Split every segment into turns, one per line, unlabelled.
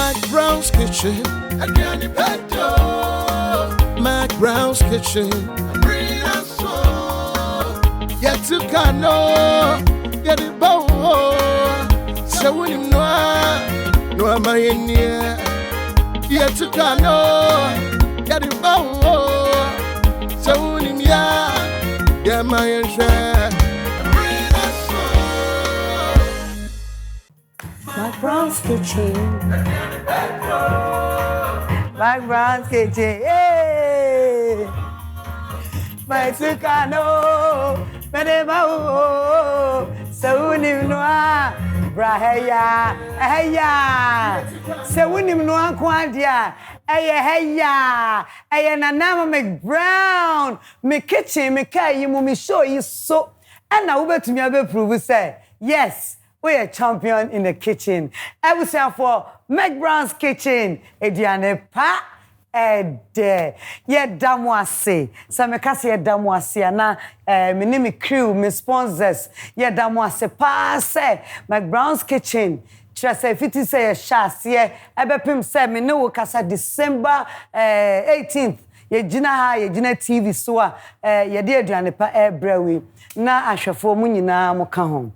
McBrown's kitchen. McBrown's kitchen. Yet to cano, get it bow. So when you know, no am I in here. Yet to cano, get it bow. So when you know, yeah, my share.
McBrown's kitchen. McBrown's kitchen. Hey! My Tucano, Medemao, Saunim Noir, Braheya, Eya, Saunim Noir Quandia, Eya, Eyanama McBrown, me kitchen, me kai, you mummy show you so. And now over to me, I prove say, yes. We are champion in the kitchen. I will say for McBrown's kitchen. Ediane pa ede. Ye damwase. Sa me kasi ye damwase na me ni me crew, me sponsors. Ye damwase pa se McBrown's kitchen. Trase fiti say ye shas ye ebepim se me no kasa December 18th. Ye gina ha ye gina TV so ye de aduane pa ebrewi na ahwefo mu nyina mo ka ho.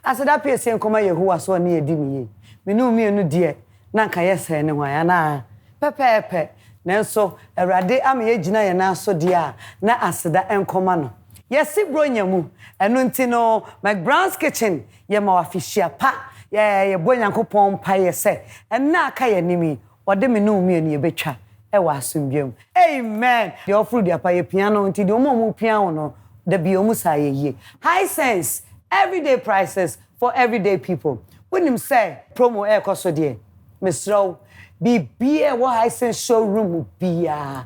As that person come here who was one near Dimmy. Me no me no dear. Nanka yes, anyway, na pepe. Nanso, a rade am ye gina na so dear. Na asida enkomano. Yes, si bronya mu. Enuntino McBrown's kitchen. Ye ma official pa. Ye bonyankopon pa ye se. En na aka ye nimi. Ode me no me ani betwa. E wa asumbiam. Amen. The ofru dia pa ye piano nti de omo piano no. De bi omu sa ye. High sense. Everyday prices for everyday people. When him say promo air cost dear, Miss Row, be beer what I say showroom be ya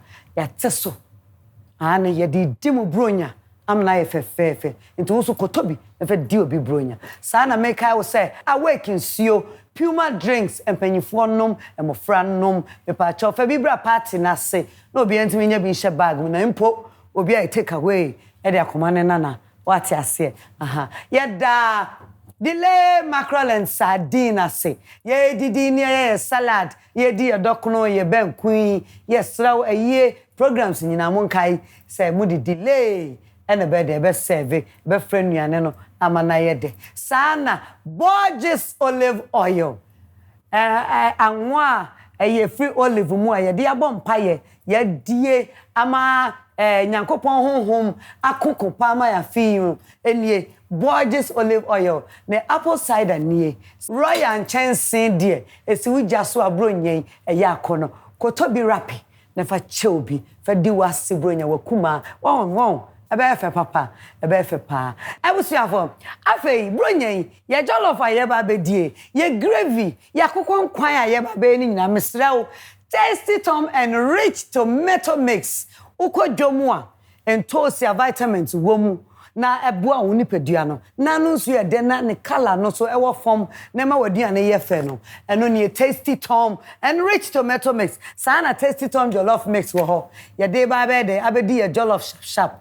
teso. Ana ye di dimu bronya. I'm na fefe. Into also kotobi if a deal be bronya. Sana make I will say awake in sio Puma drinks and pennyfo nom and mo fran nom me pa cho fe bibra party na say no be enti me nya bi she bag na impo obi I take away e dey akomane nana. What I say? Yeda delay mackerel and sardine say. Ye didi near salad. Ye di a docuno ye ben queen. Yes, throw a year programs in Namunkai say moody delay and a bed best serve be friend yaneno amanayede. Sana gorgeous olive oil. And one a ye free olive mo ye dia bom paye ye die ama nyankopon honhom akoko pa ma ya fi enie gorgeous olive oil ne apple cider nie royal chance die esi wugya so abronyen eya akono kotobi rapi ne fa cheobi fa di wase bronya wakuma won ebe fe papa ebe fe pa abusuafo afei bronyen ye jollof aye ba bedie ye gravy ye akoko nkwan aye ba be ni nyina mesrew tasty tom and rich tomato mix uko jomua entosia vitamins womu na eboa woni pedua no na no nso ye de na ne color no so ewo form na ma waduane ye fe no eno ne tasty tom and rich tomato mix sana tasty tom jollof mix wo ho ye de ba be de abedi ye jollof sharp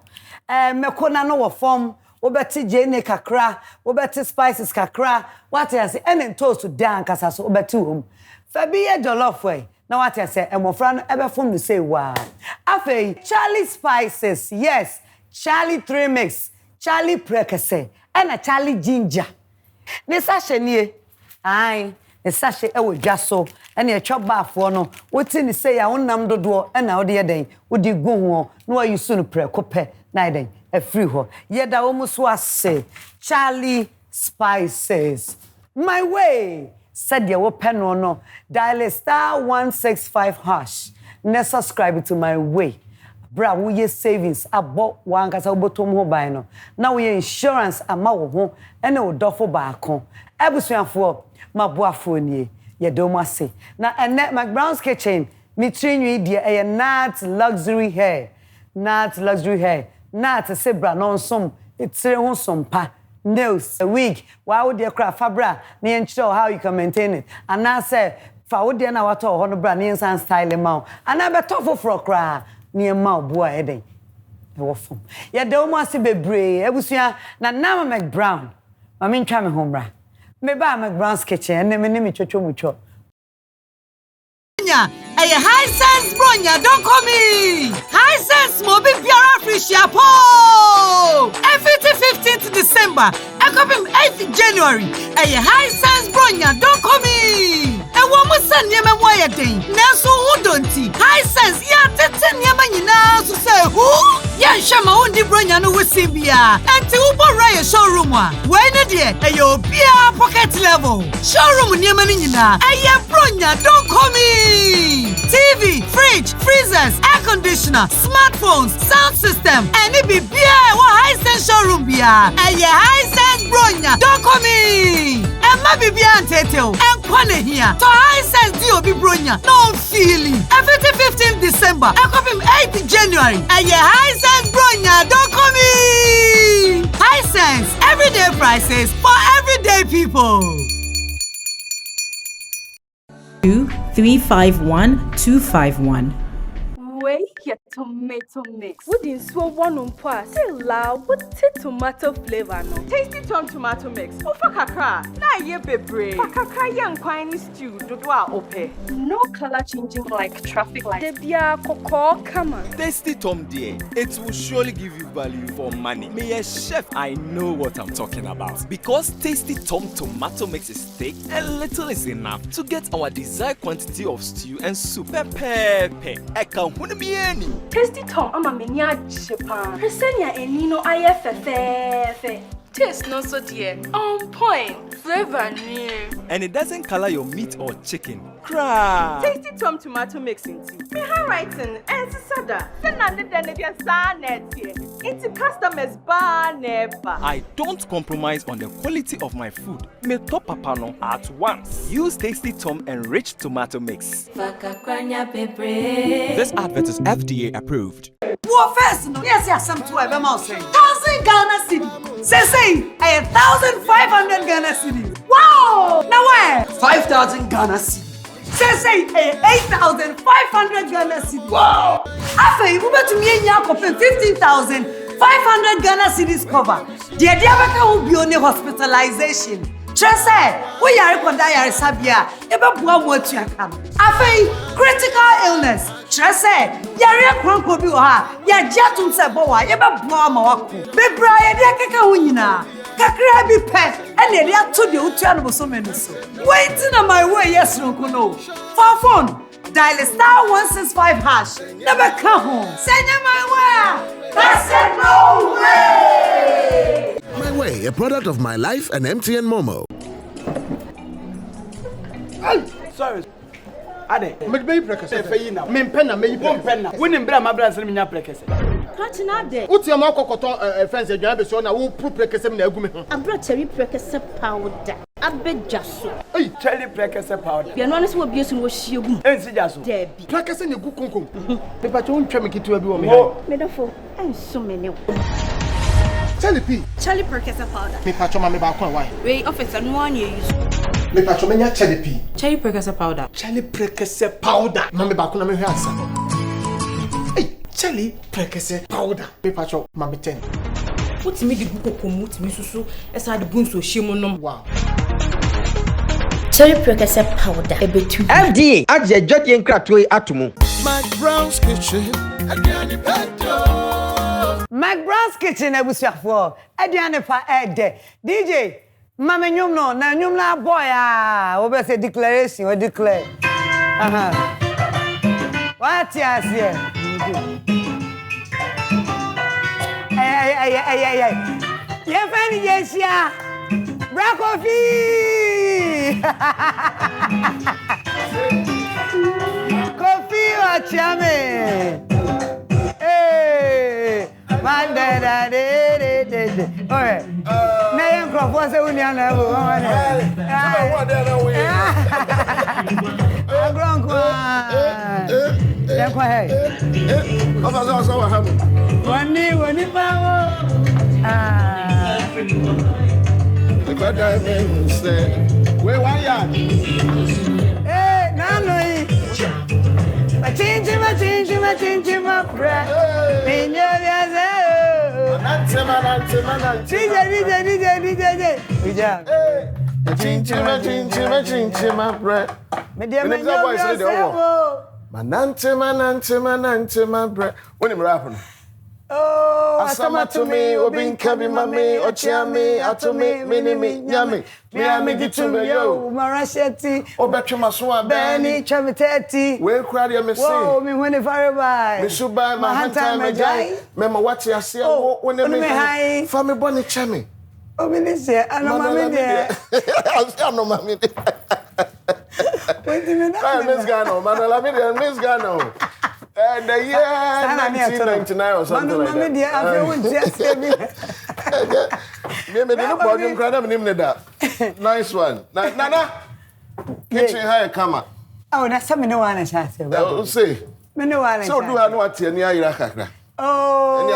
mekona no wo form obeti jene kakra obeti spices kakra what I say enen toast dan kasa so obeti wom fa bi ye jollof we na what I say emofra no ebe fom no say wow afei Charlie spices yes Charlie 3 mix Charlie prekese and a Charlie ginger ne sachet nie ai ne sachet e wo dwaso and e chop bafo no woti ni say ya wonnam dodo e na wo de den wo di gu ho no wa yusu no prekope na den e free ho ye da wo muso ase Charlie spices my way said you open no dial *165# ne subscribe to my way bra wo ye savings abo wan kasa obotom ho ban no na wo ye insurance ama wo ho ene wo dofo baako abusuafo maboafo nie ye do mo ase na ene McBrown's kitchen me trinwi die e nat luxury hair nat se bra no nsom etire ho sompa nails a week why would you cry fabra na yen show how you can maintain it and now say fa wo de na wato ho no bra na yen san style ma and na beto foforo kra na ma boa e den e wo fom ye de mo ase bebre ebusua na McBrown ma me ntwa me ho bra me ba McBrown's kitchen na me twetwo mutwo bronya. Hey, high sense bronya, don't call me. High sense mobi biara frishiapo. Every 15th December, I come 8th January. Hey, high sense bronya, don't call me. E wo mo san yema mo ye den. Na so hu donti. High sense ya tete yema nyina so say hu. Ya nhama undi bronya no wosibia. Enti wo borra ye showroom a. We ne de e yo bia pocket level. Showroom yema ni nyina. Eye bronya, don't call me. TV, fridge, freezers, air conditioner, smartphones, sound system, and it be beer high sense showroom beer. And your high sense bronya, don't come in. And maybe beer and tetel, and kwane here. To high sense D.O.B. bronya, no feeling. Every 15th December, I come in 8th January. And your high sense bronya, don't come in. High sense, everyday prices for everyday people.
2351251.
Wait, your tomato mix. What is so one on pass? Say loud, what tomato flavor no? Tasty tomato mix. Oh, for kakra. Na ye bebre. For kakra young quiny stew. Dodwa ope. No color changing like traffic light. Debia koko come on.
Tasty Tom dear, it will surely give you value for money. Me a chef, I know what I'm talking about. Because Tasty Tom tomato mix is thick, a little is enough to get our desired quantity of stew and soup. Pepe.
Tasty Tom, I'm a mania Japan. Presenia and Nino IFFF. Taste not so dear. On point. Flavor new.
And it doesn't color your meat or chicken. Cry.
Tasty Tom tomato mixing tea. Me handwriting and sada. Then I did into customers bar never.
I don't compromise on the quality of my food. Me top papano at once. Use Tasty Tom enriched tomato mix. This advert is FDA approved.
What first? Yes, yes, some 12 amounts. 1,000 Ghana cedi. Say, 1,500 Ghana cedi. Wow! Now where? 5,000 Ghana cedi. Say, 8,500 Ghana cedi. Wow! After you bet me in your 15,500 Ghana cedis cover. The idea will be only hospitalization. Trese, we are Kondaya Sabia, Eba Buamu Tiakam. Afei, critical illness. Trese, Yaria Kronko Bioha, Yajatum Saboa, Eba Buama Waku. Big Brian Yakaka Unina, Kakrabi Pet, and the other two the Utiano so many so. Waiting on my way, yes, no. For phone, dial *165#. Never come home. Send you my way. That's it, no way.
My Way, a product of My Life and MTN Momo.
Sorry. Ade, me be prekese fe yi na. Me penna me yi penna. Wonim bra McBrown's me nya prekese.
Kratina de.
Uti am akokoto fence adwan be so na wo pro prekese me na agu me ho.
Abro cherry prekese powder. Abejaso.
Ey, cherry prekese powder.
Ye no ne so obiesu no hyiegu.
Ensi jaso.
Debi.
Prekese ne gu konkom. Me pa cho ntwa me kitu abi wo me ha.
Me dafo. Enso me ne.
Cherry P.
Cherry prekese powder.
Me pa cho ma me ba kon why.
We officer no one use.
Me pa cho me nya cherry P.
Cherry prekese powder.
Cherry prekese powder. Ma me ba kon na me hwe asa. Ey, cherry prekese powder. Me pa cho ma me 10.
What me di gu kokom, what me susu, esa de gun so hye nom.
Wow.
Cherry prekese powder. Ebetu.
FDA aje jodi enkrato atomo.
McBrown's kitchen, Adiani Peto.
McBrown's kitchen ebusiafo. Adiane fa ede. DJ, mama nyum no, na nyum na boy ah. We be say declaration, we declare. What you say? Ay. Ye fani yesia. Quophi. Quophi Okyeame. Hey, man da. Alright. Na yen crop say we na na wo. Agronko. Kwa hey.
Ofa wa hamu.
Wani pawo.
The brother say, "We one yard."
Eh, nanoi. Machinchi ma bra. Minyo biaze.
Manante.
DJ.
Machinchi ma bra.
Me dear me yo.
Manante, my bread. When you rap.
Oh,
Asama to me, Obin Kabi Mami, Okyeame, Atomi, Minimi, Yami. Me ame to me, yo,
Marasheti,
Obetuma Swan,
Benny, Chaviteti.
Where crowd you miss?
Oh, me when if I buy.
Me should buy my hand time, my guy. Remember what you see? Oh, when they high. Family Bonnie Chami.
Oh, Minister, I know Mammy there.
I know Mammy there.
Wait a minute.
Miss Gano, Manuela, Miss Gano. And the year 1999 or something like that.
Dear, I won't just
Maybe the podium crowd of him that. Nice one. Nana, kitchen high camera.
Oh, that's something no one has said.
Say, so do I know what you're near Irakakra?
Oh,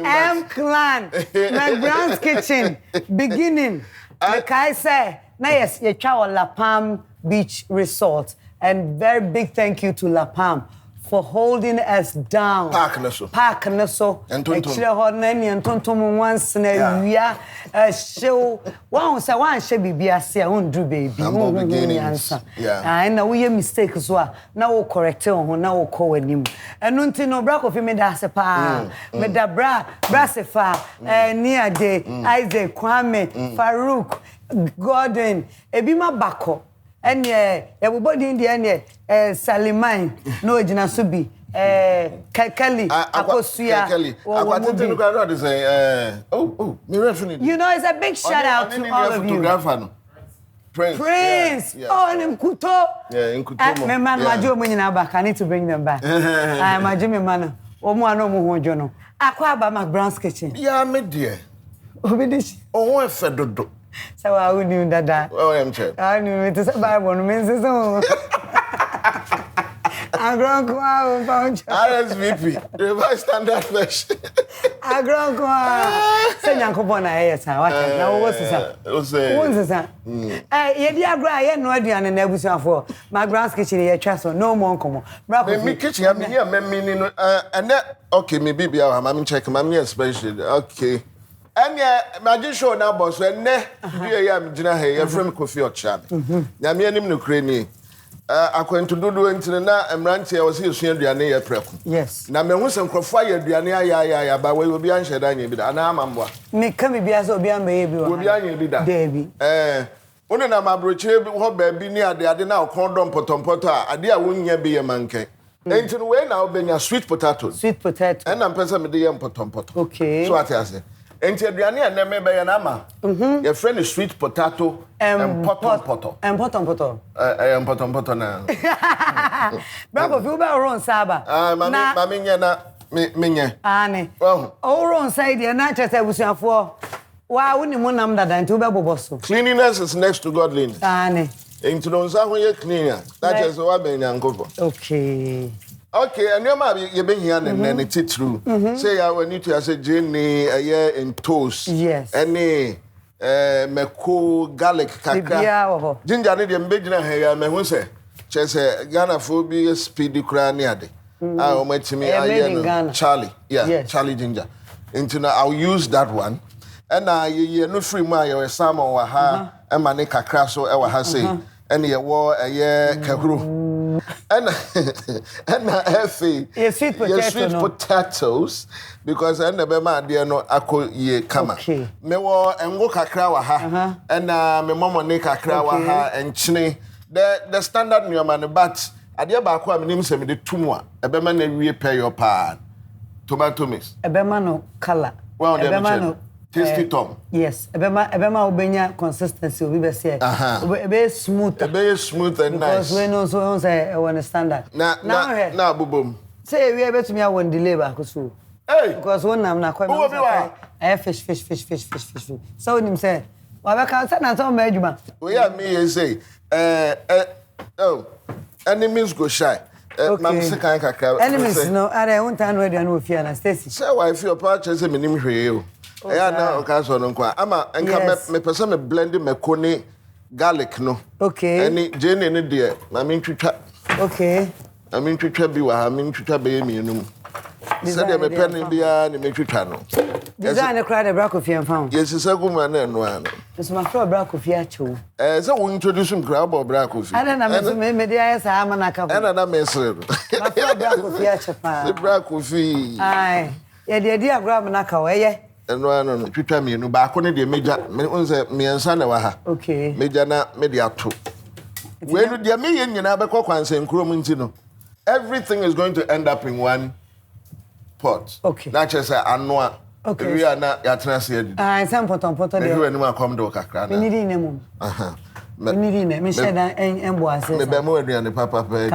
M Clan, McBrown's Kitchen, beginning. Like I say, now yes, you chow La Palm Beach Resort. And very big thank you to La Palm for holding us down.
Park
Naso. And Tonton once in a year. Show one say one should be BSC, I won't do baby. I know we mistake as well. Now we'll correct him, now we'll call him. And until no brack of him, that's a pa. Med the Brasifa, near day, Isaac, Kwame, Farouk, Gordon, Ebima Bako. And everybody in the end, Salimine, no Jinasubi, Kelly, Akosuya. You know, it's a big shout out to all of you. Prince. Oh, and Nkuto.
Yeah, Nkuto.
My man, Majo Munina back. I need to bring them back. I'm a Jimmy man. Omoano Muhojono. Aquaba McBrown's Kitchen.
Yeah, my dear.
Obedish.
Oh, I fed the.
So I would do that.
Oh, I'm sure.
I knew it is a Bible. Means so. I grown quite
RSVP, revised standard version.
I grown quite. Say, Uncle Bona, yes, I watch it. Now, what's that? What's that? Eh, dear Gray, no idea, and never saw for McBrown's Kitchen, a trust or no more come.
Me kitchen, I mean, and that, okay, maybe I'm checking my especially. Okay. And imagine show now, boss, when ne, we are Jina, your friend Quophi Okyeame. Yamianim no crane. I went to do into na and ranch. I was here seeing the ane prep.
Yes.
Now, me who some fire the ane ya, but we will be answered. I need an arm.
Me come be as obian baby.
Will be an
baby.
Only na my brochure, what baby near the Adena condom potompota. I dear wouldn't be a monkey. Ain't the way now being a sweet potato.
Sweet potato.
And I'm person with the young potompota.
Okay.
So what I say. And Adriani and never by an ama. Your friend is sweet potato and potompoto.
And potompoto.
I am potompoto now.
Bravo, you better run Saba.
Mamma, Minya.
Annie. Oh, run side, you're not just a bushel for. Why wouldn't you want that and two baby bosso?
Cleanliness is next to godliness.
Annie.
Into those are cleaner. That is what I'm going.
Okay.
Okay, and your mother, you've been here and then it's true. Say, I will need to say Jenny a year in toast.
Yes.
Any Meko garlic cacao. Ginger, and big hair, me who say, Chess, Ghana phobia speedy craniade. I met to me, Charlie. Yeah, Charlie Ginger. Into now, I'll use that one. And you no free my or some or ha, and my neck a crash or ever has say, and you wore a year kahru. And
your sweet
potatoes, because I never mind, dear, no, I call ye come. Me war and walk a crow ha, and me mama make a crow ha, and chine. The standard new man, but I dear back one name send me the tumor, a beman and repay your pan. Tomato mix.
A bemano color.
Well, the Tasty Tom.
Yes, Ebema Obenya consistency will be say. Be smooth.
Be smooth and nice.
Because we know so say one standard.
Now boom.
Say we able to me one delay back so.
Hey.
Because one am na quite. Fish. So him say, "Wa be can say na so ma adwuma."
We are me say enemies go shy. Mam se kan kakra.
Enemies no, are won tan we no fear na Stacy.
Say why feel part say me nim hwe o. Yeah, no, okay, so no kwa. Ama enka me person me blend mekoni garlic no.
Okay.
Any Jane any dear. I mean twitwa.
Okay.
I mean twitwa bi wa ha, me twitwa be yemi enum. Said me pen bia ni me twitwa no.
design cry the black Quophi and found.
Yes, it's a good man and one.
It's my friend black Quophi.
So we introduce him crab or black Quophi.
I don't know, maybe I am an account.
And another message.
My friend black Quophi.
The black Quophi.
Aye. Yeah, the idea grab Naka, eh?
And one, you tell me, no back on the major, me and son.
Okay.
Major media too. When you are me and you never cook and say, Cromintino, everything is going to end up in one pot.
Okay.
Not just a noa.
Okay.
We are not your translated.
Some potom.
You and come to Kakran.
We need in a mum. We need in a Michelle and Boise.
The Bemo and the Papa Pay.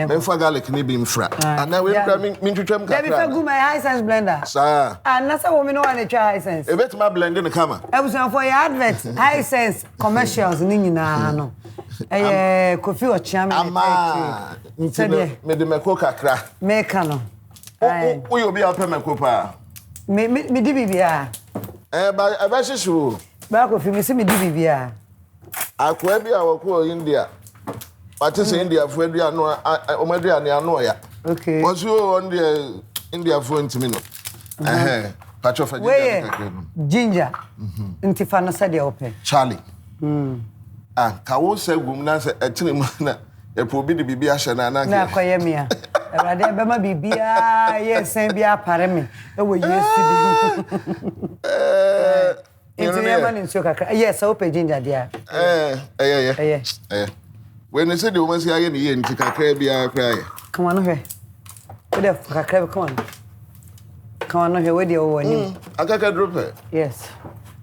Then for garlic, maybe in frat. And now we're coming into Tram.
Let me go my high sense blender.
Sir.
And that's a woman on a high sense.
A bit my blend in the camera.
I was for your adverts, high sense commercials in Nina. Quophi Okyeame.
Ama. Me de mekoka kra.
Me kano.
Who you be up in Mekopa?
Me dibibia.
But I was sure.
Back of me see me dibibia.
I could be our poor India. But it's India for the Omadria Noya.
Okay.
Was you on the India for intimino? Patch of
a ginger. Intifana said the open.
Charlie. Kawo say woman say a tinimana. A probi the Bibia Shanana.
Na Koyemia. Rather, Bama Bibia, yes, and be a parame. Oh, yes, open ginger, dear. When they said the woman say I in Tikakabia cry. Come on here. What the fuck, come on. Come on here with your one. I got a drop. Yes.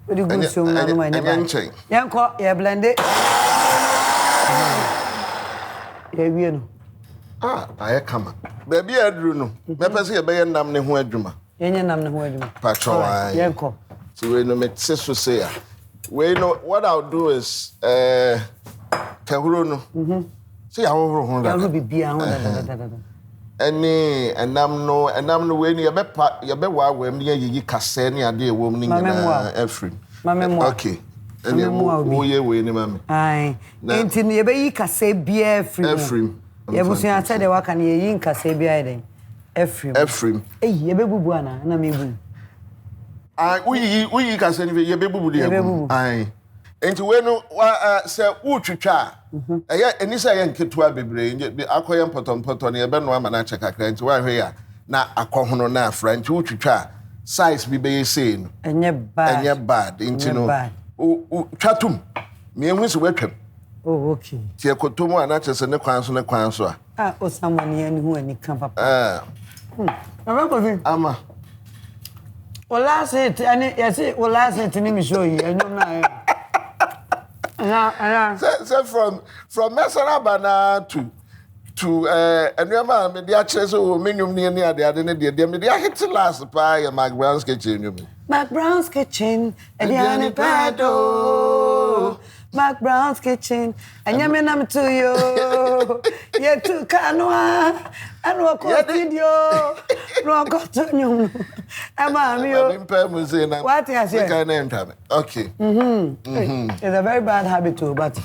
What do you go so my name? Young court, yeah, blended. Yeah, I come. Baby, I drew no. Never see a bay and namne who adjuma. Any namne who adjuma. Patrol, Yanko. So we no make sense to say. We know what I'll do is, Kahuruno. See how will be beyond any and I'm no way near Bepa, your bewa, when ye cassani, a dear woman, Ephraim. Mamma, okay. And you will ye win, mamma. Aye. Ain't in the bay, casse beer, Ephraim. Yeah, we say I said the work and ye inca say behind Ephraim. Eh, ye baby buana, and I mean. We can send ye baby. Aye. And to when say, Uchicha. And this I am Kitwa Bibre, the Aquayam Poton, a Benoam and I check a client to one here. Now a cohono na French Uchicha. Size be saying, and you're bad, into no chatum. Me and Miss Wickham. Oh, okay. Tia Kotomo and Natchez and the Quanso. Or someone near who any come up. Ama. Well, last it, and yes, it will last it in show you, and so from Messalabana to and your man, the actress who minimum near the other day, the hit to last pie and McBrown's kitchen. McBrown's kitchen, and the McBrown's kitchen, and Yamanam to you. Yet to canoa, and walk video, rock to you. What is it? Okay. It's a very bad habit too, but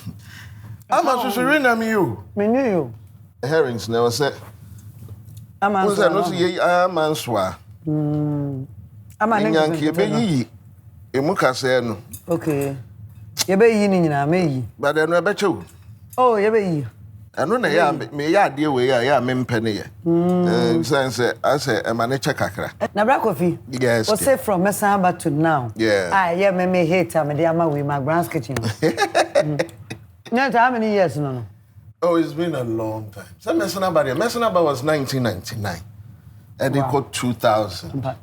I'm not sure you. Me knew you. Herrings never said. I'm a manswa. I'm a Yankee, baby. Emukaseno. Okay. You be yin in me. But I bet you. Oh, you be. I know I may dear way I am penny. Sense I say a manager cacra. Now, Quophi. Yes. What's it from Messamba to now? Yeah. I may hate time and the ama with McBrown's kitchen. Not how many years no? Oh, it's been a long time. So Messamba was 1999. And they got 2000.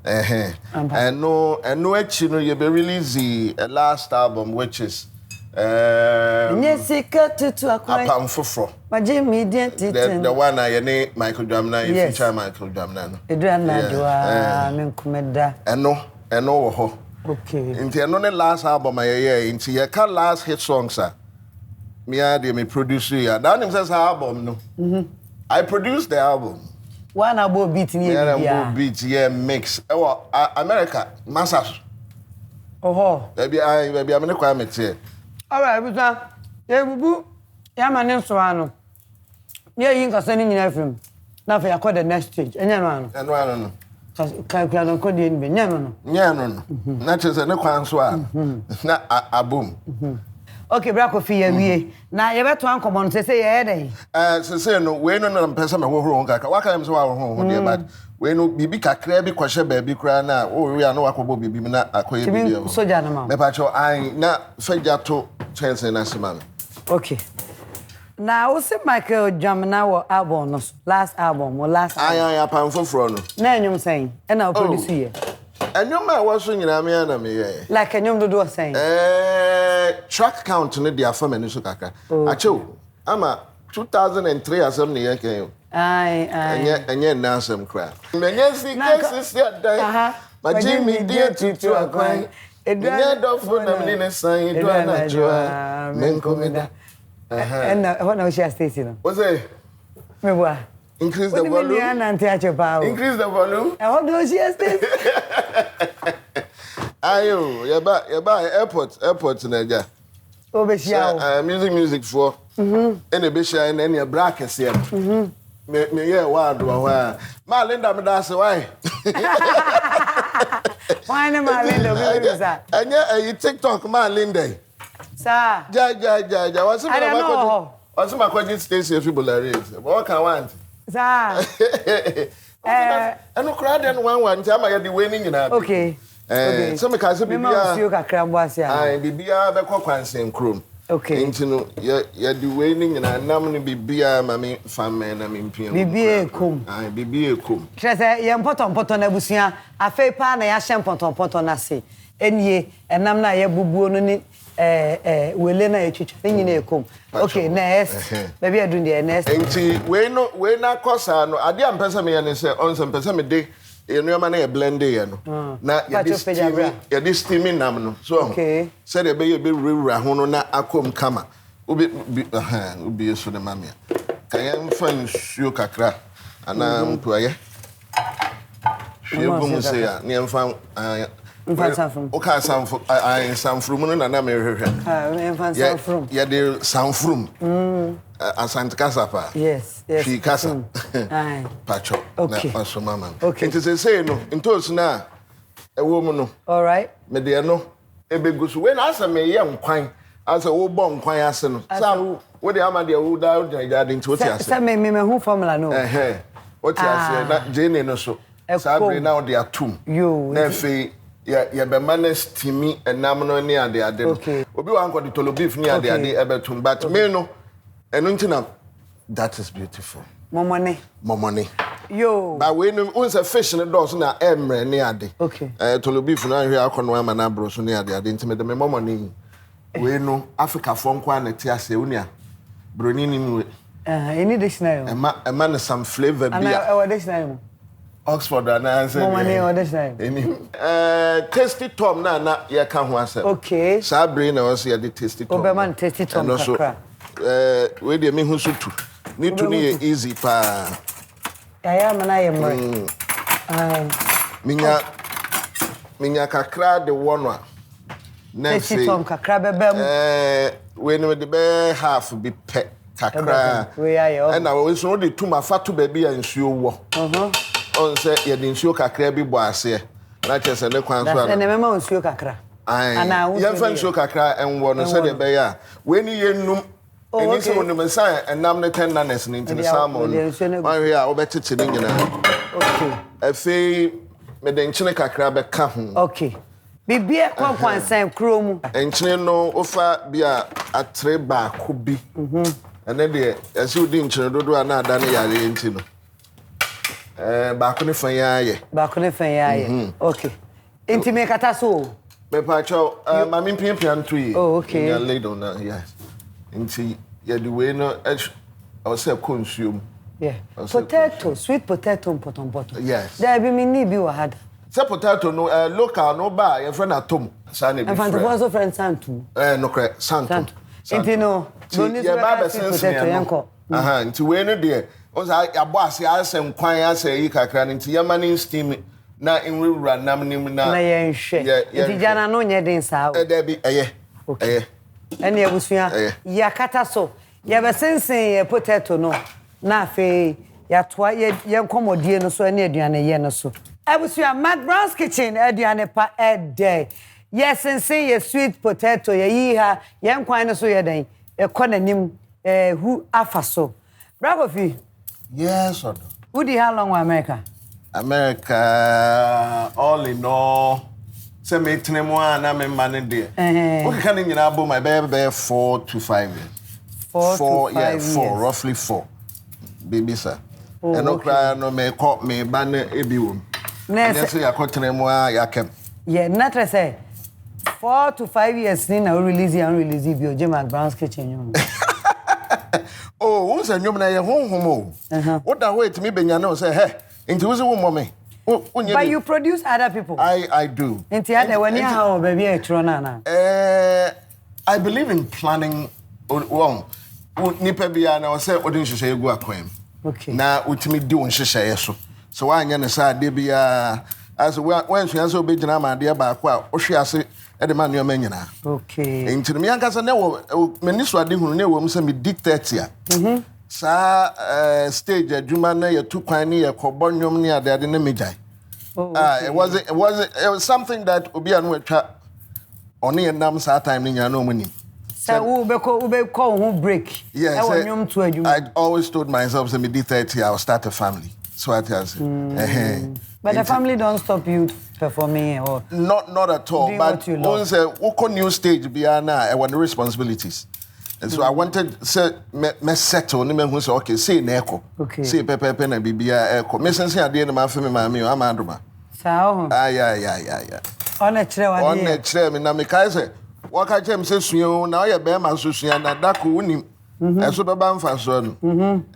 And no, actually, you be release the last album, which is yes, he cut to a pound for Jimmy the one I name Michael Jamna, feature Michael Jamna. And no, okay. Into the last album, I hear into your last hit song, sir. Me produce you. That himself album, no. I produced the album. One about beating yeah, mix. Oh, America, Massage. Oh, maybe I'm in a climate here. All right, but yeah, boo, yeah, my name Suano. Yeah, you can send in Ephraim. Now, for the next stage, and one. Calcula no code in Benyano.
No. Not as a no consoir. Not a boom.
Okay, Quophi Okyeame. Now you better one come on say eh.
Say no, we no person who wrong. What can I say home, but we no bibi kakra bi kwahye baby kra na o we no akobo bibi na akoye bibi.
Soja na ma.
Me pa cho ai na feja to chance na simam.
Okay. Now, what's Michael Jamina album? Last album or last album?
I am for no.
No, you're saying, and I'll produce here.
And you might was swinging at me.
Like a young do saying.
Track count in the affirm and Sukaka. Acho, I'm a 2003 or something.
Aye.
And yet now some crap. But Jimmy dear to a coin. It did not for the sign. It was not your
and what now she has tasted.
What's it? Increase the volume. Increase the volume.
I hope no she has tasted.
Ayo, you buy airport in Nigeria. Music for. And a bishop and any brackets here. Me yeah, wild one. My Linda, me that's why.
Why no my Linda?
And yeah, you TikTok, my Linda.
Sir.
Ja. What's my question station people are what can I want?
Sir.
I no crowd and one time I had the winning in that.
Okay.
So me can say
bibia.
I bibia be kwa kwansen krom.
Okay.
Intino ya the winning na nam ni bibia mami family na mimpia.
Bibia ekum.
Bibia ekum.
Chese ye mpoton na busua afei pa na ya hye mpoton na se. Enie enam na ye bubuo no ni wele na etwetwe nyina ekom. Okay, next. Baby adun the next.
Enti we na kosa no ade ampesa me ye ne se on se mpesa me de enuama na ye blend ye no. Na ye de steaming nam no. So
okay.
Said e be ye be rewura ho no na akom kama. Obi so de mamia. Kan ye mfa nsuo kakra ana mpoaye. Hwe bom se ya ne mfa okay, Sanfrum na me hwehwe. Yeah, the Sanfrum. Asante Kasapa.
Yes.
She Kasa.
Aye.
Pacho.
Okay.
Na so mama.
Okay.
It is say no. Into na e wo mu no.
All right.
Me de no e be gusu. When asa me ye nkwan, asa wo bo nkwan ase no. Sa wo de ama de wo da jade into what ase.
Sa me hu formula no.
What ase na jene no so. Sa bre na wo de atum.
Yo.
Na fe ya be manage timi enam no ni ade
okay.
Obi wan ko the tolo beef ni ade ebetum but me no enu ntina that is beautiful. Momone.
Yo.
But we no unse fish ne do so na emre ni ade.
Okay.
Tolo beef no ahwe akono ama na bro so ni ade ntime de me momone. We no Africa fo nkwa na ti ase unia. Broni ni mu.
Any dictionary.
Ema na some flavor bia.
Ana our dictionary.
Oxford and I said
money or this time.
Tasty Tom na ye kan ho asem.
Okay.
Sabre na was ye the Tasty Tom.
Oberman Tasty Tom kakra.
We dey me hu so tu. Ni tu ni easy pa.
Ya mana ye mre. Ai.
Minya kakra de wonwa.
Tasty Tom kakra bebem.
We no the be half be pe kakra.
We are yo.
And na we so dey tu ma fatu baby ansuo wo. On say ye the nsuo kakra bi bo ase na chese ne kwan so ana
na mema nsuo kakra
ana ye fa nsuo kakra enwo no say de be ya we ni ye num eni se wonum san enam ne tendanes ni ntini salmon wan we a obetete ni nyina
okay
afi me de nchine kakra be ka ho
okay bibia kwan san kro mu
nchine no ofa bia atre ba ko bi ene de ase odi nchine dodo ana ada ne yare ntino Bakune fanyaye. Okay. Intime kata so.
Me pacho mami pian tui.
Oh, okay.
Ya laid on that, yes. Inti ya the way no I was say consume.
Yeah. Potato, sweet potato potom.
Yes.
There be me ni bi wa had.
Say potato no local no ba your friend atom. Sane be.
And also friend Santu.
No correct, Santu.
Inti no.
Ya baba sense yanko. Aha, inti we no there. Oza ya boss ya asem kwan ya say yi kakra nti ya mani steam na enwura nam nim na
ye nhwe nti jana no nye den saa o
da bi eye
ene abusua ya kata so ya besensen ye potato no na fe ya toa ye nkomodie no so ene aduane ye no so Ebusuya McBrown's kitchen aduane pa day. Yes, and say your sweet potato ye ha yen kwan no so ye den. E konanim who afaso. Bravo fi.
Yes, sir.
Who di how long America?
America all in all. Say me tenemo na me man there. Okay, can you na my baby 4 to 5 years.
4 to 5 years.
4, roughly 4. Baby sir. And no cry no me call me ban ebi wom. Yes, ya tenemo ya kem.
Yeah, not say 4 to 5 years ni na release and release bi o McBrown's kitchen.
Oh, who's a nyom na ye honhom o. What that way to me benya na say hey, into who's mommy.
But you produce other people.
I do.
Into other when you how baby e tro na.
I believe in planning well. Nipa bia na o say odin hwehwe egu akwam.
Okay.
Na utimi di won hwehwe so. So wanya ne sa de bia as when so so be gina ma de ba akwa o hwe ase e de ma ne o manyina.
Okay.
Enti me yankasa ne wo mani so ade hunu ne wo m say me dictate ya. Sa stage adwuma na ye tu kwan ne ye kobonyom ne ade na mejai. It was something that obi anu atwa oni enam sa time ne nya na omuni.
So ube call who break.
Yes. I always told myself say me did 30 I'll start a family. So I tell you.
But the family don't stop you performing or
not at all. But once a new stage biana I want the responsibilities. And so I wanted me settle ni me hu say okay say na eko. Say pepe na bibia eko. Me sense ade na ma fe me ma me o amadoma.
Sao.
Yeah.
Ona kire wa
de. Ona kire me na me kai say waka chem say suyo na o ye be ma so suya na dako unim. Eso be ba mfa so no.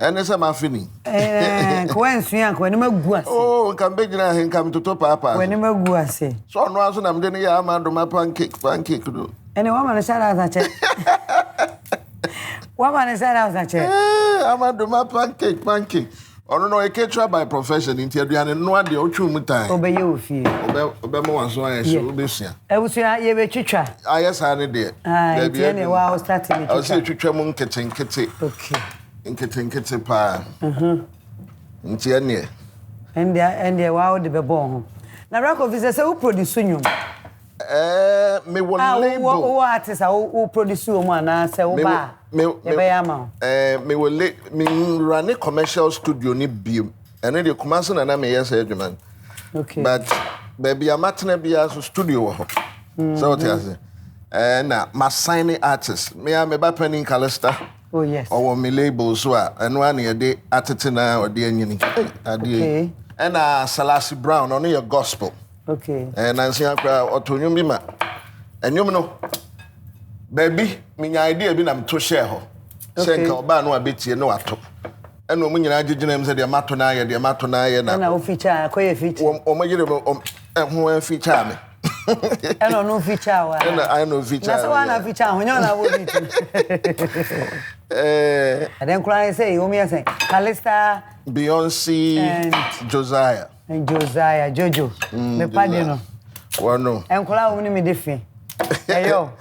Ene se ma fini.
Ko en suya ko ni magu ase.
Oh, kan be gina hen kam toto papa.
Ko ni magu ase.
So no aso na me de ne ya amadoma pancake do.
Ene wa ma na shara za che. What man is that house check?
I'm a do my pancake. Oh no, a caterer by profession in Tiadian and no idea what time.
Obey you feel.
Obey more so I should be seen.
I was here, you be chicha.
Yes, I did.
I was starting.
I was here to Tremon kitchen.
Okay.
In kitchen pie. In Tiania.
And there, wow, the baby. Now, Rock officer, who produce you?
Me will label.
Who artists who produce one and say, me
run a commercial studio ni biom. And then the commercial and I may yes, man.
Okay.
But baby, I'm at a studio. So what I say. And my signing artist. Me I'm a bapping Calista.
Oh yes.
Or me label so and 1 year day Atatina or the Onion. Okay. And Salasi Brown on your gospel.
Okay.
And I say Otonium Bima. And you know, baby, my idea be I'm to share her. Say Kalba no a bit no ato. And when you agent names the Matonaya,
and I feature, quite a feature.
Or my who feature me.
I don't know feature.
I know feature.
That's one of feature when you're not. And then cry say, you may say, Calista,
Beyonce, and Josiah.
And Josiah, Jojo, the Padino.
Well, no.
And Cola only me different. Ayo.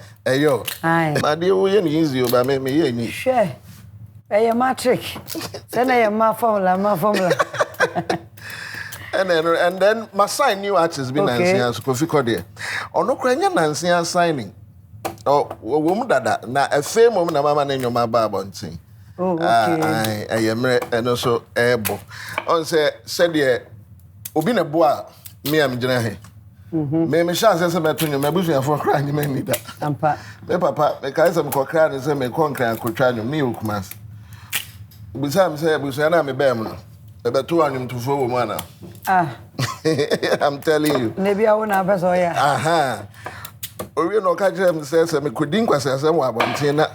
Aye. My dear, we ain't easy, but me,
share. Aye, matric. Then I am my formula.
And then my sign new artist been Nancy and Quophi Okyeame. Oh no, Ukrainian Nancy and signing. Oh, woman that now a fame woman, a mama name your my babonting.
Oh, okay.
I am and also able. On said ye. Obina boa me am gina he. Me sha say me to me busu for cry me need that.
Ampa.
Me papa me kai say me ko cry say me ko nkran ko twa me okumas. Busa me say busu na me bem no. E be to anum to fo wo mu ana. I'm telling you.
Nebi awo na person ya.
Aha. Owie no ka kire me say me kodin kwase asem wa abonten na